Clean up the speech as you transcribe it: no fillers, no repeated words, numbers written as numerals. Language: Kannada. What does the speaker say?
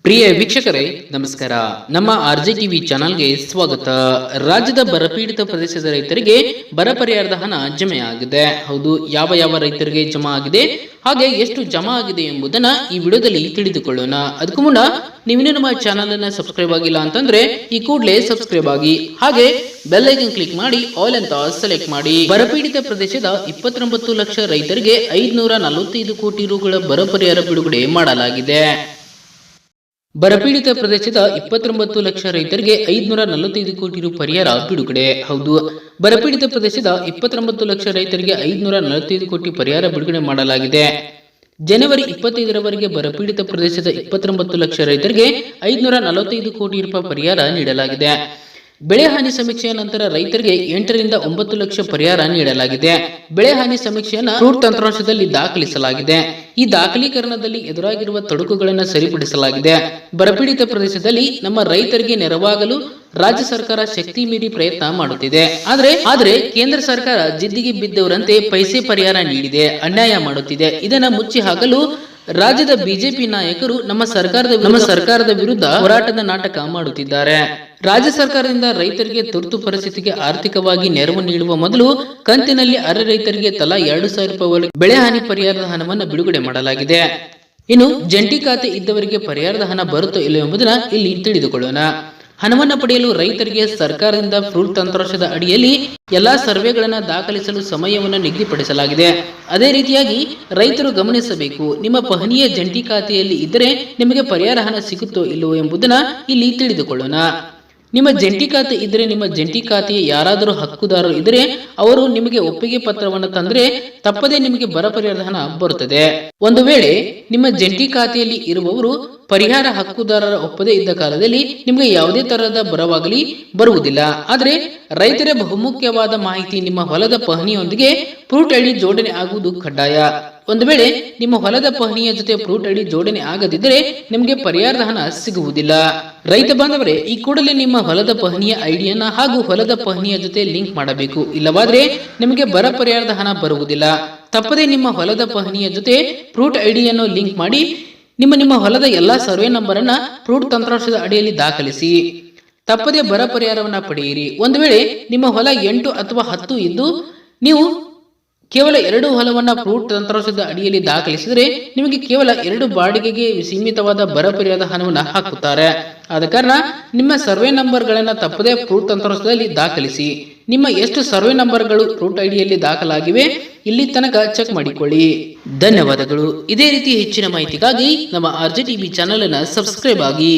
ಪ್ರಿಯ ವೀಕ್ಷಕರೇ ನಮಸ್ಕಾರ. ನಮ್ಮ ಆರ್ಜೆ ಟಿವಿ ಚಾನಲ್ಗೆ ಸ್ವಾಗತ. ರಾಜ್ಯದ ಬರಪೀಡಿತ ಪ್ರದೇಶದ ರೈತರಿಗೆ ಬರ ಪರಿಹಾರದ ಹಣ ಜಮೆಯಾಗಿದೆ. ಹೌದು, ಯಾವ ರೈತರಿಗೆ ಜಮಾ ಆಗಿದೆ, ಹಾಗೆ ಎಷ್ಟು ಜಮಾ ಆಗಿದೆ ಎಂಬುದನ್ನ ಈ ವಿಡಿಯೋದಲ್ಲಿ ತಿಳಿದುಕೊಳ್ಳೋಣ. ಅದಕ್ಕೂ ಮುನ್ನ ನೀವಿನ್ನೂ ನಮ್ಮ ಚಾನಲ್ ಅನ್ನ ಸಬ್ಸ್ಕ್ರೈಬ್ ಆಗಿಲ್ಲ ಅಂತಂದ್ರೆ ಈ ಕೂಡಲೇ ಸಬ್ಸ್ಕ್ರೈಬ್ ಆಗಿ, ಹಾಗೆ ಬೆಲ್ ಐಕನ್ ಕ್ಲಿಕ್ ಮಾಡಿ ಆಲ್ ಅಂತ ಸೆಲೆಕ್ಟ್ ಮಾಡಿ. ಬರಪೀಡಿತ ಪ್ರದೇಶದ 29 ಲಕ್ಷ ರೈತರಿಗೆ 545 ಕೋಟಿ ರುಗಳ ಬರ ಪರಿಹಾರ ಬಿಡುಗಡೆ ಮಾಡಲಾಗಿದೆ. ಬರಪೀಡಿತ ಪ್ರದೇಶದ 29 ಲಕ್ಷ ರೈತರಿಗೆ 545 ಕೋಟಿ ರು ಪರಿಹಾರ ಬಿಡುಗಡೆ. ಹೌದು, ಬರಪೀಡಿತ ಪ್ರದೇಶದ 29 ಲಕ್ಷ ರೈತರಿಗೆ 545 ಕೋಟಿ ಪರಿಹಾರ ಬಿಡುಗಡೆ ಮಾಡಲಾಗಿದೆ. ಜನವರಿ 25ರವರೆಗೆ ಬರಪೀಡಿತ ಪ್ರದೇಶದ 29 ಲಕ್ಷ ರೈತರಿಗೆ 545 ಕೋಟಿ ರೂಪಾಯಿ ಪರಿಹಾರ ನೀಡಲಾಗಿದೆ. ಬೆಳೆ ಹಾನಿ ಸಮೀಕ್ಷೆಯ ನಂತರ ರೈತರಿಗೆ 8 ರಿಂದ 9 ಲಕ್ಷ ಪರಿಹಾರ ನೀಡಲಾಗಿದೆ. ಬೆಳೆ ಹಾನಿ ಸಮೀಕ್ಷೆಯನ್ನು ಫ್ರೂಟ್ ತಂತ್ರಾಂಶದಲ್ಲಿ ದಾಖಲಿಸಲಾಗಿದೆ. ಈ ದಾಖಲೀಕರಣದಲ್ಲಿ ಎದುರಾಗಿರುವ ತೊಡಕುಗಳನ್ನು ಸರಿಪಡಿಸಲಾಗಿದೆ. ಬರಪೀಡಿತ ಪ್ರದೇಶದಲ್ಲಿ ನಮ್ಮ ರೈತರಿಗೆ ನೆರವಾಗಲು ರಾಜ್ಯ ಸರ್ಕಾರ ಶಕ್ತಿ ಮೀರಿ ಪ್ರಯತ್ನ ಮಾಡುತ್ತಿದೆ. ಆದ್ರೆ ಕೇಂದ್ರ ಸರ್ಕಾರ ಜಿದ್ದಿಗೆ ಬಿದ್ದವರಂತೆ ಪೈಸೆ ಪರಿಹಾರ ನೀಡಿದೆ, ಅನ್ಯಾಯ ಮಾಡುತ್ತಿದೆ. ಇದನ್ನ ಮುಚ್ಚಿ ಹಾಕಲು ರಾಜ್ಯದ ಬಿಜೆಪಿ ನಾಯಕರು ನಮ್ಮ ಸರ್ಕಾರದ ವಿರುದ್ಧ ಹೋರಾಟದ ನಾಟಕ ಮಾಡುತ್ತಿದ್ದಾರೆ. ರಾಜ್ಯ ಸರ್ಕಾರದಿಂದ ರೈತರಿಗೆ ತುರ್ತು ಪರಿಸ್ಥಿತಿಗೆ ಆರ್ಥಿಕವಾಗಿ ನೆರವು ನೀಡುವ ಮೊದಲು ಕಂತಿನಲ್ಲಿ ಅರೆ ರೈತರಿಗೆ ತಲಾ 2,000 ರೂಪಾಯಿ ಬೆಳೆ ಹಾನಿ ಪರಿಹಾರದ ಹಣವನ್ನು ಬಿಡುಗಡೆ ಮಾಡಲಾಗಿದೆ. ಇನ್ನು ಜಂಟಿ ಖಾತೆ ಇದ್ದವರಿಗೆ ಪರಿಹಾರದ ಹಣ ಬರುತ್ತೋ ಇಲ್ಲ ಎಂಬುದನ್ನ ಇಲ್ಲಿ ತಿಳಿದುಕೊಳ್ಳೋಣ. ಹಣವನ್ನು ಪಡೆಯಲು ರೈತರಿಗೆ ಸರ್ಕಾರದಿಂದ ಫ್ರೂಟ್ ತಂತ್ರಾಂಶದ ಅಡಿಯಲ್ಲಿ ಎಲ್ಲಾ ಸರ್ವೆಗಳನ್ನು ದಾಖಲಿಸಲು ಸಮಯವನ್ನು ನಿಗದಿಪಡಿಸಲಾಗಿದೆ. ಅದೇ ರೀತಿಯಾಗಿ ರೈತರು ಗಮನಿಸಬೇಕು, ನಿಮ್ಮ ಪಹಣಿಯ ಜಂಟಿ ಖಾತೆಯಲ್ಲಿ ಇದ್ದರೆ ನಿಮಗೆ ಪರಿಹಾರ ಹಣ ಸಿಗುತ್ತೋ ಇಲ್ಲವೋ ಎಂಬುದನ್ನ ಇಲ್ಲಿ ತಿಳಿದುಕೊಳ್ಳೋಣ. ನಿಮ್ಮ ಜಂಟಿ ಖಾತೆ ಇದ್ದರೆ, ನಿಮ್ಮ ಜಂಟಿ ಖಾತೆಯ ಯಾರಾದರೂ ಹಕ್ಕುದಾರರು ಇದ್ದರೆ ಅವರು ನಿಮಗೆ ಒಪ್ಪಿಗೆ ಪತ್ರವನ್ನು ತಂದ್ರೆ ತಪ್ಪದೆ ನಿಮಗೆ ಬರ ಪರಿಹಾರದ ಹಣ ಬರುತ್ತದೆ. ಒಂದು ವೇಳೆ ನಿಮ್ಮ ಜಂಟಿ ಖಾತೆಯಲ್ಲಿ ಇರುವವರು ಪರಿಹಾರ ಹಕ್ಕುದಾರರ ಒಪ್ಪದೇ ಇದ್ದ ಕಾಲದಲ್ಲಿ ನಿಮಗೆ ಯಾವುದೇ ತರಹದ ಬರವಾಗಲಿ ಬರುವುದಿಲ್ಲ. ಆದ್ರೆ ರೈತರ ಬಹುಮುಖ್ಯವಾದ ಮಾಹಿತಿ ನಿಮ್ಮ ಹೊಲದ ಪಹಣಿಯೊಂದಿಗೆ ಫ್ರೂಟ್ ಐಡಿ ಜೋಡಣೆ ಆಗುವುದು ಕಡ್ಡಾಯ. ಒಂದು ವೇಳೆ ನಿಮ್ಮ ಹೊಲದ ಪಹಣಿಯ ಜೊತೆ ಫ್ರೂಟ್ ಐಡಿ ಜೋಡಣೆ ಆಗದಿದ್ದರೆ ನಿಮಗೆ ಪರಿಹಾರದ ಹಣ ಸಿಗುವುದಿಲ್ಲ. ರೈತ ಬಾಂಧವರೇ, ಈ ಕೂಡಲೇ ನಿಮ್ಮ ಹೊಲದ ಪಹಣಿಯ ಐಡಿಯನ್ನ ಹಾಗೂ ಹೊಲದ ಪಹಣಿಯ ಜೊತೆ ಲಿಂಕ್ ಮಾಡಬೇಕು. ಇಲ್ಲವಾದ್ರೆ ನಿಮಗೆ ಬರ ಪರಿಹಾರದ ಹಣ ಬರುವುದಿಲ್ಲ. ತಪ್ಪದೆ ನಿಮ್ಮ ಹೊಲದ ಪಹಣಿಯ ಜೊತೆ ಫ್ರೂಟ್ ಐಡಿಯನ್ನು ಲಿಂಕ್ ಮಾಡಿ ನಿಮ್ಮ ಹೊಲದ ಎಲ್ಲಾ ಸರ್ವೆ ನಂಬರ್ ಅನ್ನ ಫ್ರೂಟ್ ತಂತ್ರಾಂಶದ ಅಡಿಯಲ್ಲಿ ದಾಖಲಿಸಿ ತಪ್ಪದೆ ಬರ ಪರಿಹಾರವನ್ನ ಪಡೆಯಿರಿ. ಒಂದು ವೇಳೆ ನಿಮ್ಮ ಹೊಲ 8 ಅಥವಾ 10 ಇದ್ದು ನೀವು ಕೇವಲ 2 ಹೊಲವನ್ನ ಫ್ರೂಟ್ ತಂತ್ರಾಂಶದ ಅಡಿಯಲ್ಲಿ ದಾಖಲಿಸಿದರೆ ನಿಮಗೆ ಕೇವಲ 2 ಬಾಡಿಗೆಗೆ ಸೀಮಿತವಾದ ಬರ ಪರಿಹಾರದ ಹಣವನ್ನು ಹಾಕುತ್ತಾರೆ. ಆದ ಕಾರಣ ನಿಮ್ಮ ಸರ್ವೆ ನಂಬರ್ಗಳನ್ನ ತಪ್ಪದೆ ಫ್ರೂಟ್ ತಂತ್ರಾಂಶದಲ್ಲಿ ದಾಖಲಿಸಿ. ನಿಮ್ಮ ಎಷ್ಟು ಸರ್ವೆ ನಂಬರ್ಗಳು ಫ್ರೂಟ್ ಐಡಿಯಲ್ಲಿ ದಾಖಲಾಗಿವೆ ಇಲ್ಲಿ ತನಕ ಚೆಕ್ ಮಾಡಿಕೊಳ್ಳಿ. ಧನ್ಯವಾದಗಳು. ಇದೇ ರೀತಿ ಹೆಚ್ಚಿನ ಮಾಹಿತಿಗಾಗಿ ನಮ್ಮ ಆರ್ಜೆ ಟಿವಿ ಚಾನೆಲ್ ಅನ್ನು ಸಬ್ಸ್ಕ್ರೈಬ್ ಆಗಿ.